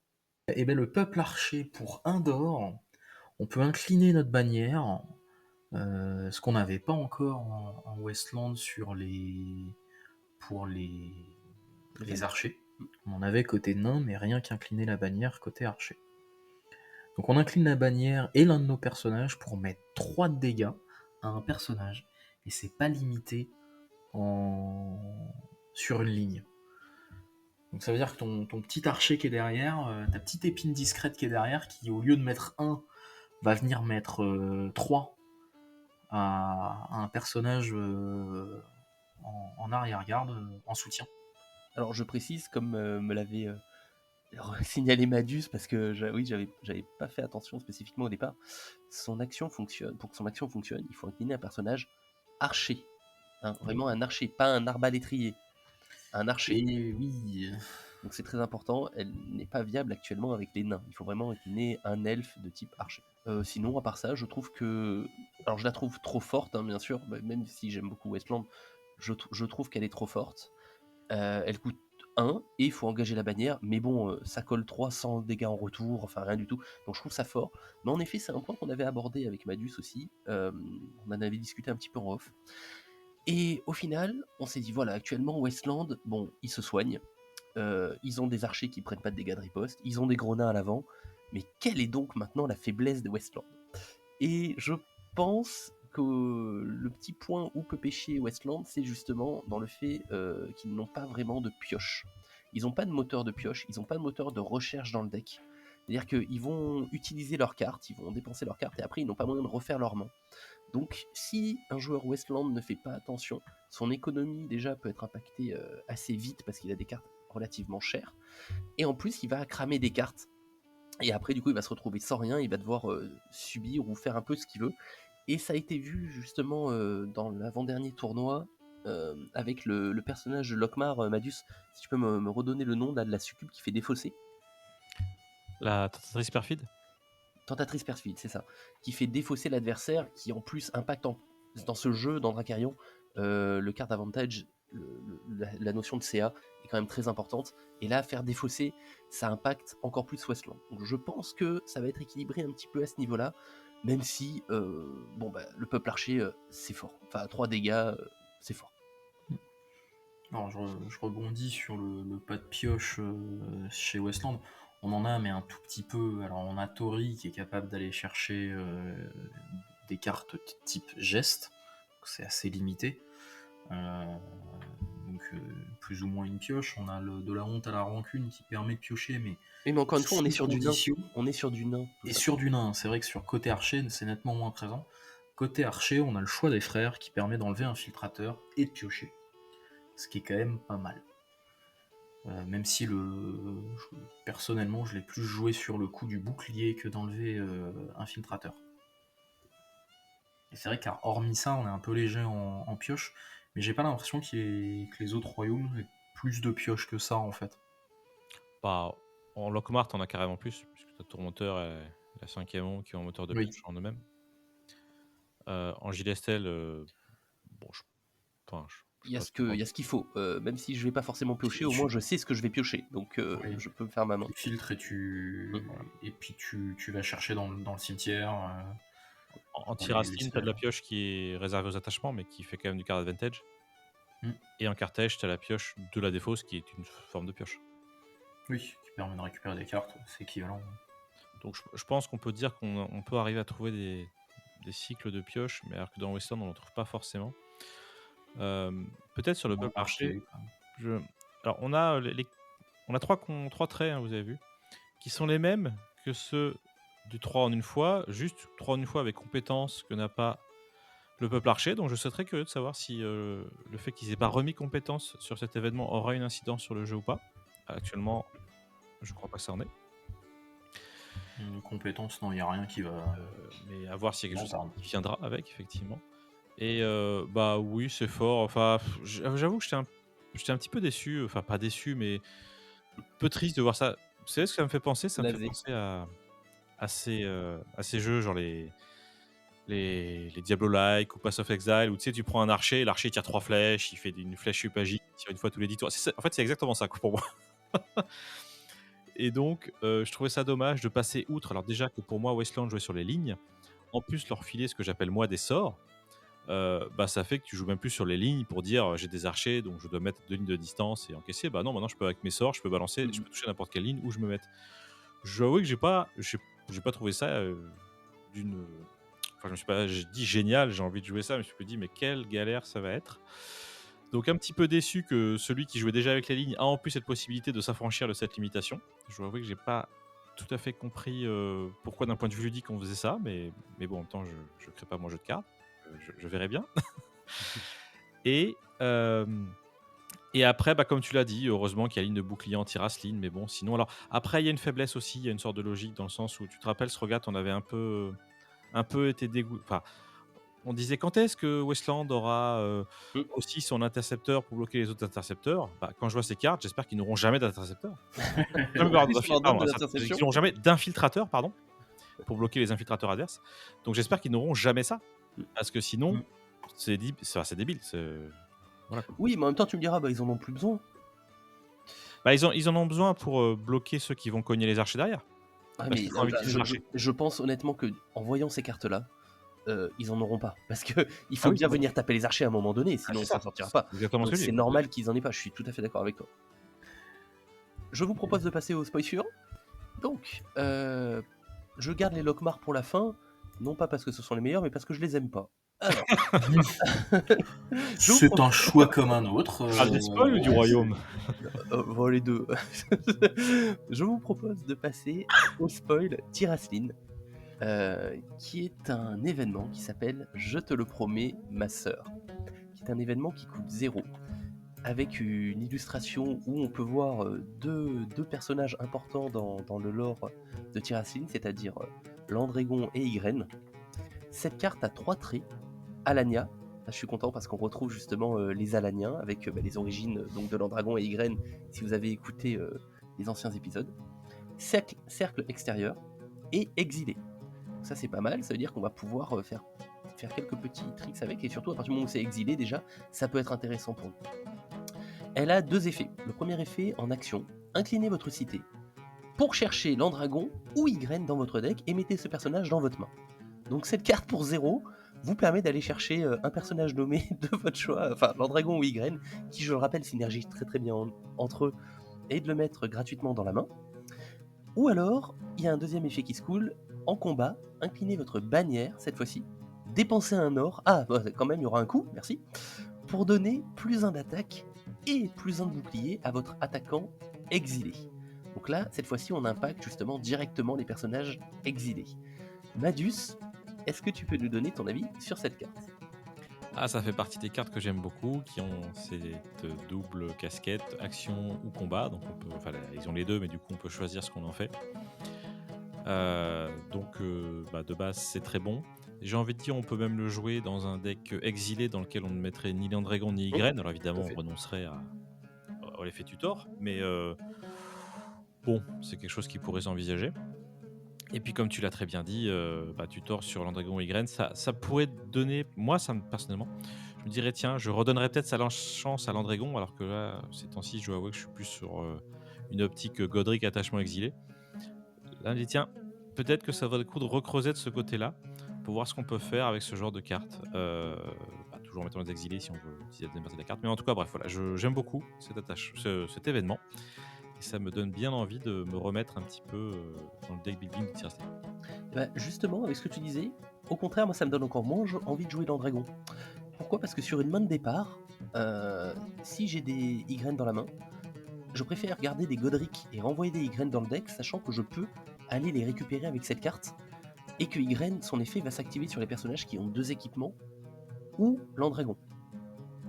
Et bien le peuple archer, pour 1 d'or, on peut incliner notre bannière, ce qu'on n'avait pas encore en Westland pour les archers. On en avait côté nain, mais rien qu'incliner la bannière côté archer. Donc on incline la bannière et l'un de nos personnages pour mettre 3 de dégâts à un personnage, et c'est pas limité sur une ligne. Donc ça veut dire que ton petit archer qui est derrière, ta petite épine discrète qui est derrière, qui au lieu de mettre 1, va venir mettre 3 à un personnage en arrière-garde, en soutien. Alors je précise, comme me l'avait signalé Madus, parce que oui, j'avais pas fait attention spécifiquement au départ. Son action fonctionne. Pour que son action fonctionne, il faut incliner un personnage archer. Hein, vraiment un archer, pas un arbalétrier. Un archer. Et oui. Donc c'est très important, elle n'est pas viable actuellement avec les nains. Il faut vraiment incliner un elfe de type archer. Sinon, à part ça, je trouve que... Alors je la trouve trop forte, hein, bien sûr, même si j'aime beaucoup Westland, je trouve qu'elle est trop forte. Elle coûte 1 et il faut engager la bannière, mais bon, ça colle 3 sans dégâts en retour, enfin rien du tout. Donc je trouve ça fort. Mais en effet, c'est un point qu'on avait abordé avec Madus aussi. On en avait discuté un petit peu en off. Et au final, on s'est dit, voilà, actuellement, Westland, bon, ils se soignent. Ils ont des archers qui prennent pas de dégâts de riposte, ils ont des gros nains à l'avant, mais quelle est donc maintenant la faiblesse de Westland? Et je pense que le petit point où peut pêcher Westland, c'est justement dans le fait qu'ils n'ont pas vraiment de pioche. Ils n'ont pas de moteur de pioche, ils n'ont pas de moteur de recherche dans le deck. C'est-à-dire qu'ils vont utiliser leurs cartes, ils vont dépenser leurs cartes, et après ils n'ont pas moyen de refaire leurs mains. Donc si un joueur Westland ne fait pas attention, son économie déjà peut être impactée assez vite parce qu'il a des cartes relativement chères. Et en plus, il va cramer des cartes. Et après, du coup, il va se retrouver sans rien, il va devoir subir ou faire un peu ce qu'il veut. Et ça a été vu justement dans l'avant-dernier tournoi avec le personnage de Lockmar, Madus. Si tu peux me redonner le nom là, de la succube qui fait défausser. La tentatrice perfide. Tentatrice perfide, c'est ça. Qui fait défausser l'adversaire, qui en plus impacte dans ce jeu, dans Dracarion, le card avantage, la notion de CA est quand même très importante. Et là, faire défausser, ça impacte encore plus Westland. Donc je pense que ça va être équilibré un petit peu à ce niveau-là, même si le peuple archer, c'est fort. Enfin, 3 dégâts, c'est fort. Alors je rebondis sur le pas de pioche chez Westland. On en a, mais un tout petit peu. Alors on a Tori qui est capable d'aller chercher des cartes type geste, c'est assez limité. Donc plus ou moins une pioche. On a de la honte à la rancune qui permet de piocher, mais Oui, mais encore une fois, on est sur du nain. conditions. On est sur du nain. Et sur du nain, c'est vrai que sur côté archer, c'est nettement moins présent. Côté archer, on a le choix des frères qui permet d'enlever un infiltrateur et de piocher. Ce qui est quand même pas mal. Même si personnellement, je l'ai plus joué sur le coup du bouclier que d'enlever infiltrateur. Et c'est vrai qu'hormis ça, on est un peu léger en pioche, mais j'ai pas l'impression que les autres royaumes aient plus de pioche que ça en fait. Bah, en Lockmart, on a carrément plus, puisque tu as Tourmenteur et la 5e qui ont un moteur de Oui. pioche en eux-mêmes. En Gilestel, bon, il y a ce qu'il faut. Même si je vais pas forcément piocher, au moins je sais ce que je vais piocher. Donc Oui. je peux me faire ma main. Tu filtres et puis tu vas chercher dans le cimetière. En Tirastine, tu as de la pioche qui est réservée aux attachements, mais qui fait quand même du card advantage. Et en Cartège, tu as la pioche de la défausse, qui est une forme de pioche. Oui, qui permet de récupérer des cartes, c'est équivalent. Donc je pense qu'on peut dire qu'on peut arriver à trouver des cycles de pioche, mais alors que dans Western, on n'en trouve pas forcément. Peut-être sur le peuple archer. Alors on a on a trois traits, hein, vous avez vu, qui sont les mêmes que ceux du 3 en une fois, juste 3 en une fois avec compétences que n'a pas le peuple archer. Donc je serais très curieux de savoir si le fait qu'ils aient pas remis compétences sur cet événement aura une incidence sur le jeu ou pas. Actuellement, je crois pas que ça en est. Une compétence, non, il n'y a rien qui va. Mais à voir s'il y a quelque chose qui viendra avec, effectivement. Et bah oui, c'est fort. Enfin, j'avoue que j'étais un petit peu déçu. Enfin, pas déçu, mais un peu triste de voir ça. savez ce que ça me fait penser? Ça me fait Blasé. penser à ces jeux, genre les Diablo-like ou Pass of Exile où tu sais, tu prends un archer et l'archer il tire 3 flèches, il fait une flèche super agile, il tire une fois tous les 10 tours. C'est ça en fait, c'est exactement ça, quoi, pour moi. Et donc, je trouvais ça dommage de passer outre. Alors déjà que pour moi, Wasteland jouait sur les lignes. En plus, leur filer ce que j'appelle moi des sorts, bah, ça fait que tu joues même plus sur les lignes pour dire, «J'ai des archers, donc je dois mettre 2 lignes de distance et encaisser». Bah non, maintenant je peux avec mes sorts, je peux balancer, je Mmh. peux toucher n'importe quelle ligne où je me mette. Je dois avouer que j'ai pas trouvé ça, d'une, enfin je me suis pas j'ai dit: «Génial, j'ai envie de jouer ça», mais je me suis dit: «Mais quelle galère ça va être». Donc un petit peu déçu que celui qui jouait déjà avec les lignes a en plus cette possibilité de s'affranchir de cette limitation. Je dois avouer que j'ai pas tout à fait compris, pourquoi d'un point de vue ludique on faisait ça, mais bon, en même temps je crée pas mon jeu de cartes, je verrai bien. Et et après, bah, comme tu l'as dit, heureusement qu'il y a ligne de bouclier anti-Raceline, mais bon, sinon alors après il y a une faiblesse aussi, il y a une sorte de logique dans le sens où tu te rappelles, Srogat, on avait un peu été enfin, on disait: «Quand est-ce que Wasteland aura, Mmh. aussi son intercepteur pour bloquer les autres intercepteurs?» Bah, quand je vois ces cartes, j'espère qu'ils n'auront jamais d'intercepteur. Jamais pardon, Plus on leur donne pardon, de l'interception. qu'ils n'auront jamais d'infiltrateur, pardon, pour bloquer les infiltrateurs adverses. Donc j'espère qu'ils n'auront jamais ça, Mmh. parce que sinon, Mmh. c'est débile, voilà, quoi. Oui, mais en même temps, tu me diras, bah, ils en ont plus besoin. Bah, ils en ont besoin pour, bloquer ceux qui vont cogner les archers derrière, Ah, parce mais qu'il faut inviter les archers. je pense honnêtement qu'en voyant ces cartes-là, ils en auront pas. Parce que il Ah faut oui, bien bah, venir taper les archers à un moment donné, ah, sinon c'est on ça, s'en sortira c'est pas. exactement ce Donc que je c'est dis. normal qu'ils en aient pas, je suis tout à fait d'accord avec toi. Je vous propose de passer au spoil suivant. Donc, je garde les Lockmar pour la fin, non pas parce que ce sont les meilleurs, mais parce que je les aime pas. Alors, je vous C'est un propose... choix comme un autre. Ah, des spoils ou du royaume? Bon, les deux. Je vous propose de passer au spoil Tiraslin, qui est un événement qui s'appelle Je te le promets, ma sœur, qui est un événement qui coûte 0, avec une illustration où on peut voir deux personnages importants dans le lore de Tiraslin, c'est-à-dire Landrégon et Ygren. Cette carte a 3 traits. Alania, là, je suis content parce qu'on retrouve justement les Alaniens avec les origines donc de Landragon et Ygren si vous avez écouté les anciens épisodes. Cercle extérieur et exilé. Donc ça c'est pas mal, ça veut dire qu'on va pouvoir faire quelques petits tricks avec, et surtout à partir du moment où c'est exilé déjà, ça peut être intéressant pour nous. Elle a 2 effets. Le premier effet en action, inclinez votre cité pour chercher Landragon ou Ygren dans votre deck et mettez ce personnage dans votre main. Donc cette carte pour 0 vous permet d'aller chercher un personnage nommé de votre choix, enfin Landragon ou Ygren, qui je le rappelle synergise très très bien entre eux, et de le mettre gratuitement dans la main. Ou alors, il y a un deuxième effet qui se coule, en combat, inclinez votre bannière cette fois-ci, dépensez un or, quand même il y aura un coup, merci, pour donner plus 1 d'attaque et plus 1 de bouclier à votre attaquant exilé. Donc là, cette fois-ci, on impacte justement directement les personnages exilés. Madus, est-ce que tu peux nous donner ton avis sur cette carte? Ah, ça fait partie des cartes que j'aime beaucoup, qui ont cette double casquette, action ou combat. Donc enfin, ils ont les deux, mais du coup, on peut choisir ce qu'on en fait. Donc, bah, de base, c'est très bon. J'ai envie de dire, on peut même le jouer dans un deck exilé dans lequel on ne mettrait ni Landragon ni Ygren. Alors évidemment, on renoncerait à l'effet tutor, mais bon, c'est quelque chose qui pourrait s'envisager. Et puis, comme tu l'as très bien dit, bah, tutor sur Landragon et Ygren, ça pourrait donner... Moi, personnellement, je me dirais, tiens, je redonnerais peut-être sa chance à Landragon, alors que là, ces temps-ci, je dois avouer que je suis plus sur une optique Godric attachement exilé. Là, je me dis, tiens, peut-être que ça vaut le coup de recreuser de ce côté-là pour voir ce qu'on peut faire avec ce genre de carte. Bah, toujours en mettant les exilés si on veut utiliser la deuxième partie de la carte. Mais en tout cas, bref, voilà, j'aime beaucoup cet événement. Et ça me donne bien envie de me remettre un petit peu dans le deck building de Tiraslin. Bah, justement, avec ce que tu disais, au contraire, moi ça me donne encore moins envie de jouer Landragon. Pourquoi? Parce que sur une main de départ, si j'ai des Ygren dans la main, je préfère garder des Godric et renvoyer des Ygren dans le deck, sachant que je peux aller les récupérer avec cette carte, et que Ygren, son effet va s'activer sur les personnages qui ont 2 équipements, ou Landragon.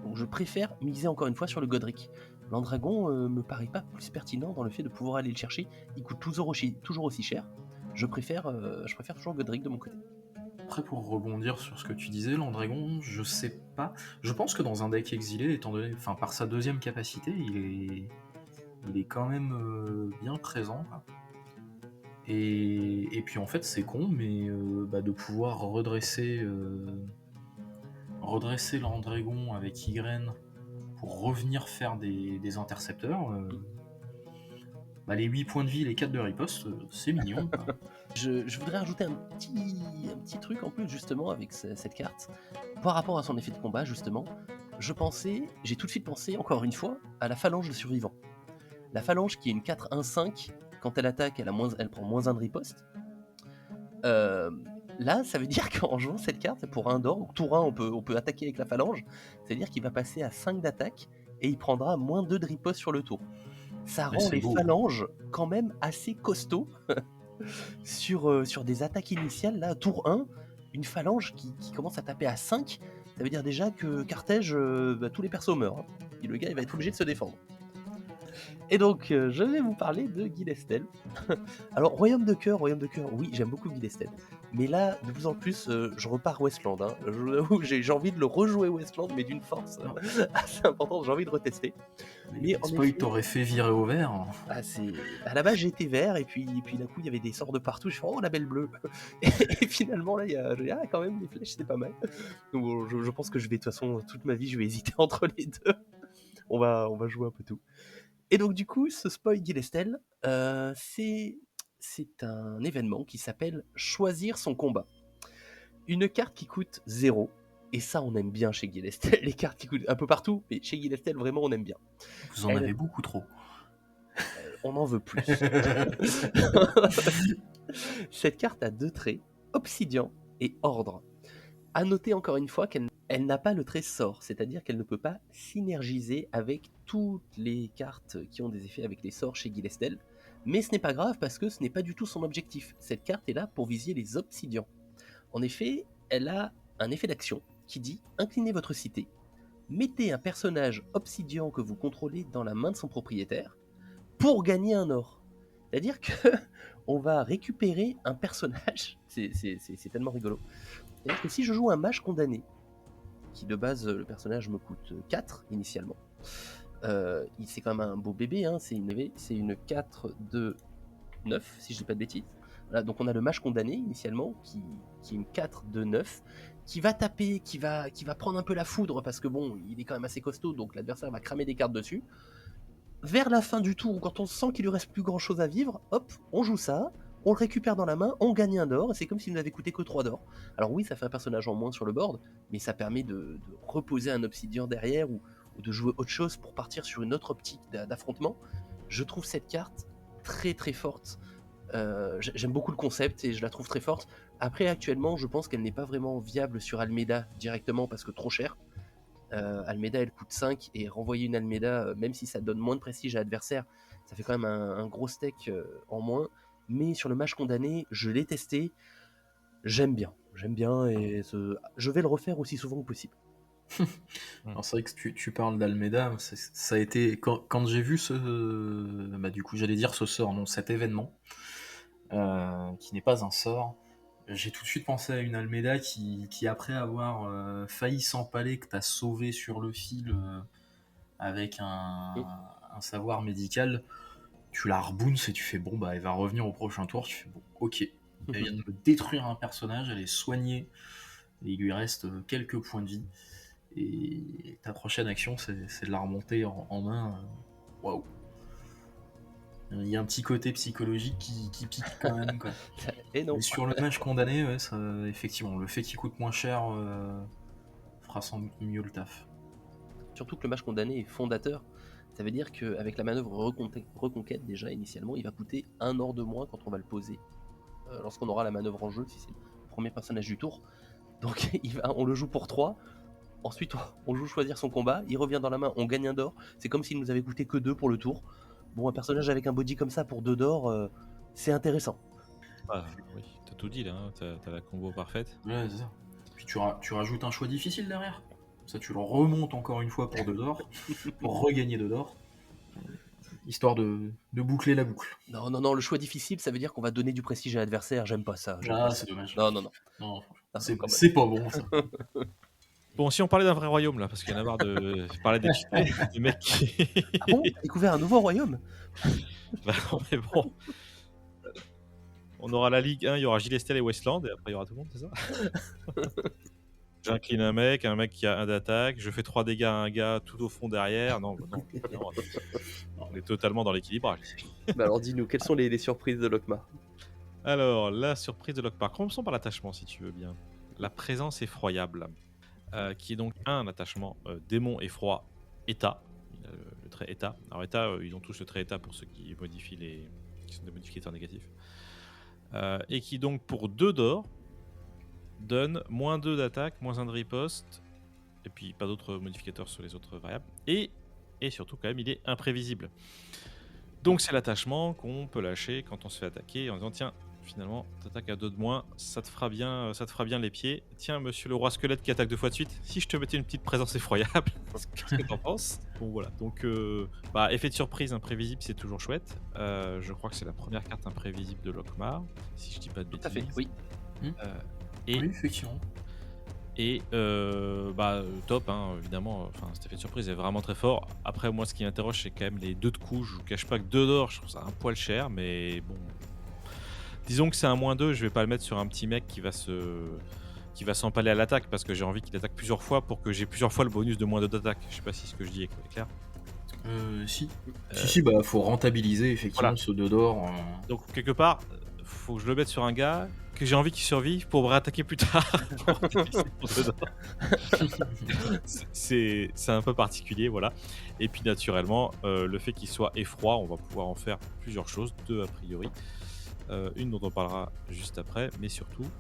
Donc je préfère miser encore une fois sur le Godric. Landragon me paraît pas plus pertinent dans le fait de pouvoir aller le chercher, il coûte toujours aussi cher. Je préfère toujours Godric de mon côté. Après, pour rebondir sur ce que tu disais, Landragon, je sais pas. Je pense que dans un deck exilé, étant donné, enfin, par sa deuxième capacité, il est quand même bien présent, quoi. Et puis en fait, c'est con, mais de pouvoir redresser l'Andrégon avec Ygren pour revenir faire des intercepteurs, les 8 points de vie, les 4 de riposte, c'est mignon, quoi. Je voudrais rajouter un petit truc en plus justement avec cette carte. Par rapport à son effet de combat justement, j'ai tout de suite pensé encore une fois à la phalange de survivants. La phalange qui est une 4-1-5, quand elle attaque, elle prend moins 1 de riposte. Là, ça veut dire qu'en jouant cette carte, pour un d'or, donc tour 1, on peut attaquer avec la phalange, c'est-à-dire qu'il va passer à 5 d'attaque et il prendra moins 2 de riposte sur le tour. Ça Mais rend c'est les beau. phalanges quand même assez costauds sur des attaques initiales. Là, tour 1, une phalange qui commence à taper à 5, ça veut dire déjà que Carthège, tous les persos meurent. Hein. Et le gars, il va être obligé de se défendre. Et donc, je vais vous parler de Guy Lestel. Alors, Royaume de cœur, oui, j'aime beaucoup Guy Lestel. Mais là, de plus en plus, je repars Westland. Hein. Je vous avoue que j'ai envie de le rejouer Westland, mais d'une force assez importante. J'ai envie de retester. Mais en Spoil effet, t'aurait fait virer au vert. à la base, j'étais vert, et puis d'un coup, il y avait des sorts de partout. Je fais, oh, la belle bleue. Et finalement, là, quand même, les flèches, c'est pas mal. Donc, je pense que je vais, de toute façon, toute ma vie, je vais hésiter entre les deux. On va jouer un peu tout. Et donc du coup, ce spoil Guy Lestel, c'est un événement qui s'appelle Choisir son combat. Une carte qui coûte 0, et ça on aime bien chez Guy Lestel, les cartes qui coûtent un peu partout, mais chez Guy Lestel vraiment on aime bien. Vous en avez beaucoup trop. On en veut plus. Cette carte a 2 traits, Obsidian et Ordre. À noter encore une fois qu'elle n'a pas le trait sort, c'est-à-dire qu'elle ne peut pas synergiser avec toutes les cartes qui ont des effets avec les sorts chez Guy Lestel. Mais ce n'est pas grave parce que ce n'est pas du tout son objectif. Cette carte est là pour viser les obsidians. En effet, elle a un effet d'action qui dit « Inclinez votre cité, mettez un personnage obsidian que vous contrôlez dans la main de son propriétaire pour gagner un or. » C'est-à-dire que on va récupérer un personnage, c'est tellement rigolo. C'est-à-dire que si je joue un mage condamné, qui de base, le personnage me coûte 4 initialement, c'est quand même un beau bébé, hein, c'est une 4 de 9, si je dis pas de bêtises. Voilà, donc on a le mage condamné initialement, qui est une 4 de 9, qui va taper, qui va prendre un peu la foudre, parce que bon, il est quand même assez costaud, donc l'adversaire va cramer des cartes dessus. Vers la fin du tour, quand on sent qu'il lui reste plus grand chose à vivre, hop, on joue ça, on le récupère dans la main, on gagne un d'or, et c'est comme s'il n'avait coûté que 3 d'or. Alors oui, ça fait un personnage en moins sur le board, mais ça permet de reposer un obsidian derrière, ou de jouer autre chose pour partir sur une autre optique d'affrontement. Je trouve cette carte très très forte. J'aime beaucoup le concept et je la trouve très forte. Après, actuellement, je pense qu'elle n'est pas vraiment viable sur Almeida directement parce que trop cher. Almeida elle coûte 5 et renvoyer une Almeida, même si ça donne moins de prestige à l'adversaire, ça fait quand même un gros steak en moins. Mais sur le match condamné, je l'ai testé, j'aime bien et je vais le refaire aussi souvent que possible. Alors c'est vrai que tu parles d'Almeida, ça a été quand j'ai vu du coup j'allais dire ce sort, non, cet événement qui n'est pas un sort. J'ai tout de suite pensé à une Almeida qui après avoir failli s'empaler, que t'as sauvé sur le fil avec un savoir médical, tu la rebounces et tu fais bon elle va revenir au prochain tour, tu fais bon ok, elle vient de me détruire un personnage, elle est soignée et il lui reste quelques points de vie et ta prochaine action c'est de la remonter en main. Waouh. Il y a un petit côté psychologique qui pique quand même, quoi. Et non. Mais sur le match condamné, ouais, ça, effectivement, le fait qu'il coûte moins cher fera sans doute mieux le taf. Surtout que le match condamné est fondateur. Ça veut dire qu'avec la manœuvre reconquête, déjà initialement, il va coûter 1 or de moins quand on va le poser. Lorsqu'on aura la manœuvre en jeu, si c'est le premier personnage du tour. Donc on le joue pour 3. Ensuite, on joue choisir son combat. Il revient dans la main, on gagne un d'or. C'est comme s'il nous avait coûté que 2 pour le tour. Bon, un personnage avec un body comme ça pour 2 d'or, c'est intéressant. Ah, oui, t'as tout dit là, hein, t'as la combo parfaite. Ouais, c'est ça. Puis tu rajoutes un choix difficile derrière. Ça, tu le remontes encore une fois pour 2 d'or, pour regagner 2 d'or. Histoire de boucler la boucle. Non, le choix difficile, ça veut dire qu'on va donner du prestige à l'adversaire. J'aime pas ça. C'est dommage. Non. Non, c'est pas bon ça. Bon, si on parlait d'un vrai royaume là, parce qu'il y en a marre de parler des cheatés, des mecs qui Ah bon? Découvert un nouveau royaume? bah non, mais bon, on aura la Ligue 1, il y aura Gilles et Westland et après il y aura tout le monde, c'est ça? J'incline un mec qui a 1 d'attaque, je fais 3 dégâts à un gars tout au fond derrière. Non, bah non, non, on est totalement dans l'équilibrage ici. Bah alors dis-nous, quelles sont les surprises de Lokmar? Alors, la surprise de Lockhart. Commençons par l'attachement, si tu veux bien. La présence effroyable, qui est donc un attachement démon effroi état. Il a le trait état. Alors état, ils ont tous le trait état pour ceux qui modifient qui sont des modificateurs négatifs. Et qui donc pour 2 d'or donne -2 d'attaque, -1 de riposte, et puis pas d'autres modificateurs sur les autres variables. Et surtout quand même, il est imprévisible. Donc c'est l'attachement qu'on peut lâcher quand on se fait attaquer en disant tiens, finalement t'attaques à 2 de moins, ça te fera bien les pieds. Tiens monsieur le roi squelette qui attaque 2 fois de suite, si je te mettais une petite présence effroyable, qu'est-ce que t'en penses? Bon voilà, donc effet de surprise imprévisible c'est toujours chouette. Je crois que c'est la première carte imprévisible de Lokmar, si je dis pas de Tout à fait, bêtises. oui. Et Oui, effectivement. top, hein, évidemment, enfin, cet effet de surprise est vraiment très fort. Après, moi, ce qui m'interroge, c'est quand même les 2 de coups. Je vous cache pas que 2 d'or, je trouve ça un poil cher, mais bon. Disons que c'est un -2, je vais pas le mettre sur un petit mec qui va s'empaler à l'attaque, parce que j'ai envie qu'il attaque plusieurs fois pour que j'ai plusieurs fois le bonus de -2 d'attaque. Je sais pas si ce que je dis est clair. Si. Euh, Si, bah, faut rentabiliser effectivement voilà. ce 2 d'or. Donc, quelque part, faut que je le mette sur un gars que j'ai envie qu'il survive pour me réattaquer plus tard. Pour rentabiliser mon 2 d'or. C'est un peu particulier, voilà. Et puis naturellement, le fait qu'il soit effroi, on va pouvoir en faire plusieurs choses, 2 a priori. Une dont on parlera juste après, mais surtout,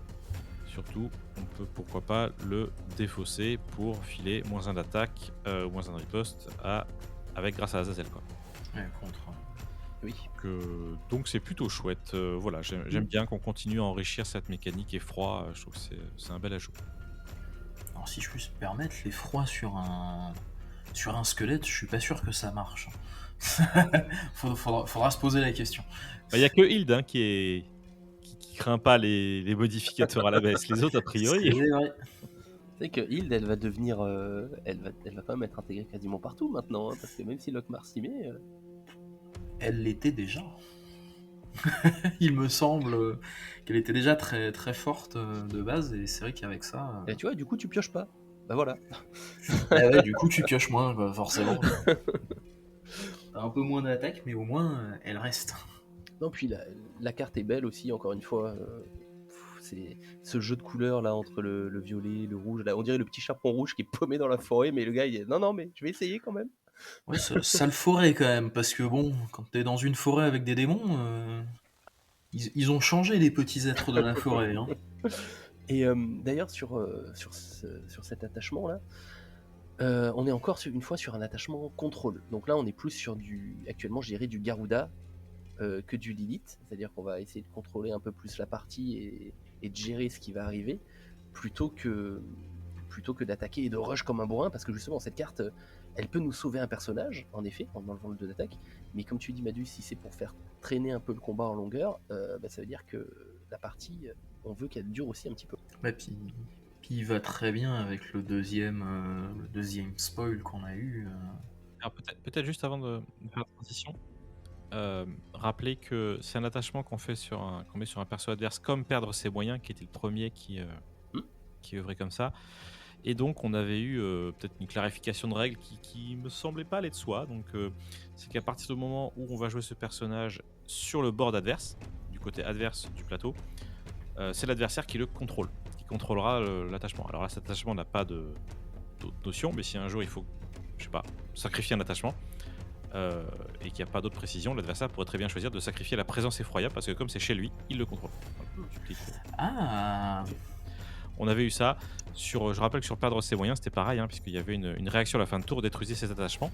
on peut pourquoi pas le défausser pour filer -1 d'attaque, -1 de riposte grâce à Azazel, quoi. Ouais, contre. Oui. Donc c'est plutôt chouette. Voilà, j'aime bien qu'on continue à enrichir cette mécanique effroi. Je trouve que c'est un bel ajout. Alors si je puis me permettre, l'effroi sur un squelette, je suis pas sûr que ça marche. Faudra se poser la question. Il y a que Hild hein, qui craint pas les modificateurs à la baisse. Les autres, a priori. C'est vrai. C'est que Hild, elle va devenir, elle va quand même être intégrée quasiment partout maintenant, hein, parce que même si Lokmar s'y met, Elle l'était déjà. Il me semble qu'elle était déjà très, très forte de base, et c'est vrai qu'avec ça. et tu vois, du coup, tu pioches pas. Bah voilà. Ouais, du coup, tu pioches moins, quoi, forcément. T'as un peu moins d'attaque, mais au moins, elle reste. Non, puis la carte est belle aussi, encore une fois. C'est ce jeu de couleurs là entre le violet, le rouge. Là, on dirait le petit chaperon rouge qui est paumé dans la forêt, mais le gars, il est non, mais je vais essayer quand même. Ouais, sale forêt quand même, parce que bon, quand t'es dans une forêt avec des démons, ils ont changé les petits êtres de la forêt. Hein. Et d'ailleurs, sur cet attachement-là, on est encore une fois sur un attachement contrôle. Donc là, on est plus sur actuellement, je dirais, du Garuda que du Lilith. C'est-à-dire qu'on va essayer de contrôler un peu plus la partie et de gérer ce qui va arriver, plutôt que d'attaquer et de rush comme un bourrin, parce que justement, cette carte, elle peut nous sauver un personnage, en effet, en enlevant le 2 d'attaque, mais comme tu dis, Madu, si c'est pour faire traîner un peu le combat en longueur, ça veut dire que la partie, on veut qu'elle dure aussi un petit peu. Ouais, puis il va très bien avec le deuxième spoil qu'on a eu. Alors peut-être juste avant de faire la transition, rappeler que c'est un attachement qu'on met sur un perso adverse comme perdre ses moyens, qui était le premier qui œuvrait comme ça. Et donc on avait eu peut-être une clarification de règles qui me semblait pas aller de soi. Donc c'est qu'à partir du moment où on va jouer ce personnage sur le board adverse, du côté adverse du plateau, c'est l'adversaire qui le contrôle, qui contrôlera l'attachement. Alors là, cet attachement n'a pas d'autre notion, mais si un jour il faut, je sais pas, sacrifier un attachement et qu'il n'y a pas d'autre précision, l'adversaire pourrait très bien choisir de sacrifier la présence effroyable parce que comme c'est chez lui, il le contrôle. Voilà, Ah. on avait eu ça sur, je rappelle que sur perdre ses moyens, c'était pareil, hein, puisqu'il y avait une réaction à la fin de tour, détruisait ses attachements.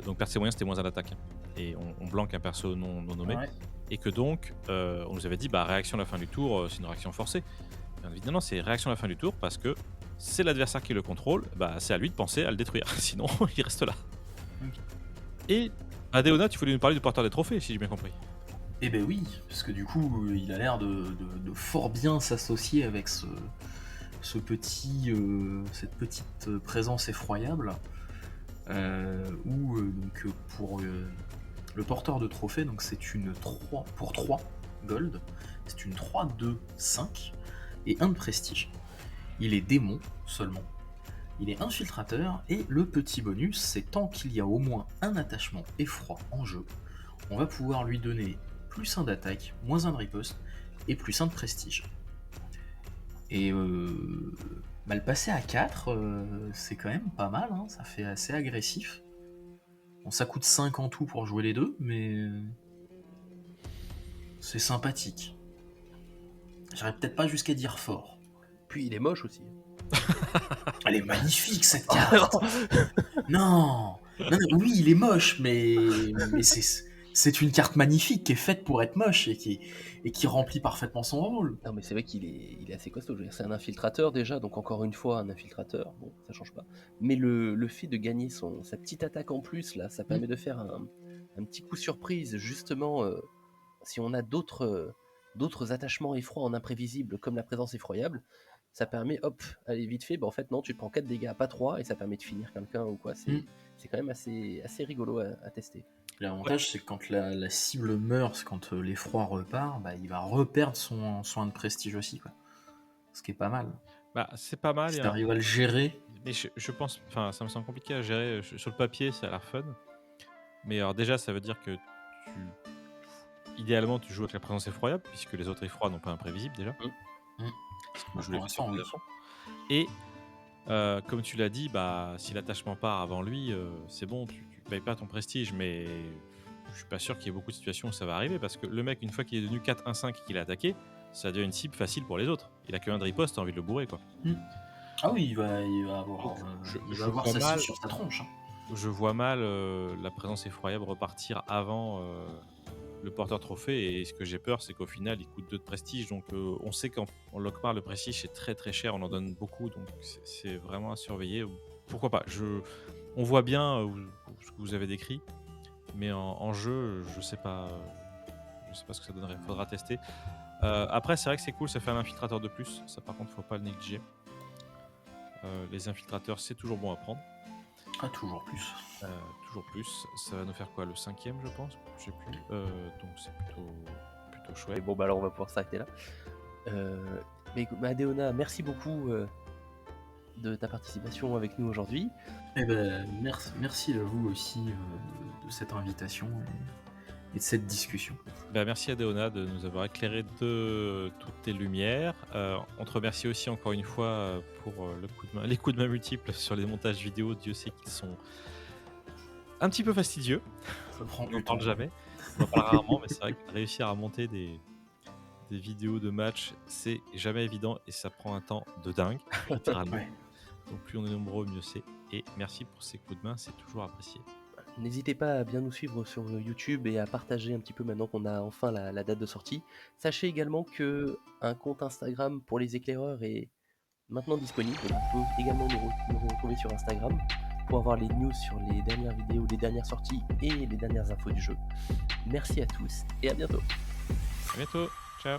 Donc perdre ses moyens, c'était -1 d'attaque. Et on blanque un perso non nommé. Ouais. Et que donc, on nous avait dit, réaction à la fin du tour, c'est une réaction forcée. Bien évidemment, c'est réaction à la fin du tour parce que c'est l'adversaire qui le contrôle, c'est à lui de penser à le détruire. Sinon, il reste là. Okay. Et Adéona, tu voulais nous parler du porteur des trophées, si j'ai bien compris. Eh ben oui, parce que du coup, il a l'air de fort bien s'associer avec cette petite présence effroyable où pour le porteur de trophée, donc c'est une 3 pour 3 gold, c'est une 3-2-5 et 1 de prestige. Il est démon seulement, il est infiltrateur et le petit bonus c'est tant qu'il y a au moins un attachement effroi en jeu, on va pouvoir lui donner plus 1 d'attaque, moins 1 de riposte et plus 1 de prestige. Et le passer à 4, c'est quand même pas mal, hein, ça fait assez agressif. Bon, ça coûte 5 en tout pour jouer les deux, mais c'est sympathique. J'aurais peut-être pas jusqu'à dire fort. Puis il est moche aussi. Elle est magnifique cette carte. Non, oui, il est moche, mais c'est une carte magnifique qui est faite pour être moche et qui remplit parfaitement son rôle. Non mais c'est vrai qu'il est assez costaud, je veux dire, c'est un infiltrateur déjà, donc encore une fois un infiltrateur, bon ça change pas. Mais le fait de gagner sa petite attaque en plus là, ça permet de faire un petit coup surprise justement si on a d'autres attachements effrois en imprévisible comme la présence effroyable, ça permet hop, allez vite fait, en fait non tu te prends 4 dégâts, pas 3 et ça permet de finir quelqu'un ou quoi, c'est quand même assez rigolo à tester. L'avantage, c'est que quand la cible meurt, quand l'effroi repart, il va reperdre son 1 de prestige aussi, quoi. Ce qui est pas mal. C'est pas mal. Si t'arrives à le gérer. Mais je pense, ça me semble compliqué à gérer. Sur le papier, ça a l'air fun. Mais alors déjà, ça veut dire que idéalement, tu joues avec la présence effroyable, puisque les autres effrois n'ont pas imprévisible déjà. Je le ressens, oui. Et comme tu l'as dit, si l'attachement part avant lui, c'est bon, tu payes pas ton prestige, mais je suis pas sûr qu'il y ait beaucoup de situations où ça va arriver, parce que le mec, une fois qu'il est devenu 4-1-5 et qu'il a attaqué, ça devient une cible facile pour les autres. Il a que un de riposte, t'as envie de le bourrer, quoi. Ah oui, il va avoir, sa cible sur sa tronche. Je vois mal la présence effroyable repartir avant le porteur trophée, et ce que j'ai peur, c'est qu'au final, il coûte 2 de prestige, donc on sait qu'en Lockmar, le prestige, c'est très très cher, on en donne beaucoup, donc c'est vraiment à surveiller. Pourquoi pas, on voit bien ce que vous avez décrit, mais en jeu, je sais pas ce que ça donnerait, faudra tester. Après, c'est vrai que c'est cool, ça fait un infiltrateur de plus, ça par contre, faut pas le négliger. Les infiltrateurs, c'est toujours bon à prendre. Ah, toujours plus. Toujours plus. Ça va nous faire quoi, le 5e, je pense, je sais plus. Donc c'est plutôt chouette. Et bon, alors on va pouvoir s'arrêter là. Mais écoute, Adéona, merci beaucoup de ta participation avec nous aujourd'hui. Eh ben, merci à vous aussi de cette invitation et de cette discussion. Merci Adéona de nous avoir éclairé de toutes tes lumières. On te remercie aussi encore une fois pour les coups de main multiples sur les montages vidéo. Dieu sait qu'ils sont un petit peu fastidieux. On n'en parle jamais. On en parle rarement, mais c'est vrai que réussir à monter des vidéos de match, c'est jamais évident et ça prend un temps de dingue, littéralement. Ouais. Donc plus on est nombreux, mieux c'est. Et merci pour ces coups de main, c'est toujours apprécié. N'hésitez pas à bien nous suivre sur YouTube et à partager un petit peu maintenant qu'on a enfin la date de sortie. Sachez également qu'un compte Instagram pour les éclaireurs est maintenant disponible. Vous pouvez également nous retrouver sur Instagram pour avoir les news sur les dernières vidéos, les dernières sorties et les dernières infos du jeu. Merci à tous et à bientôt. À bientôt, ciao.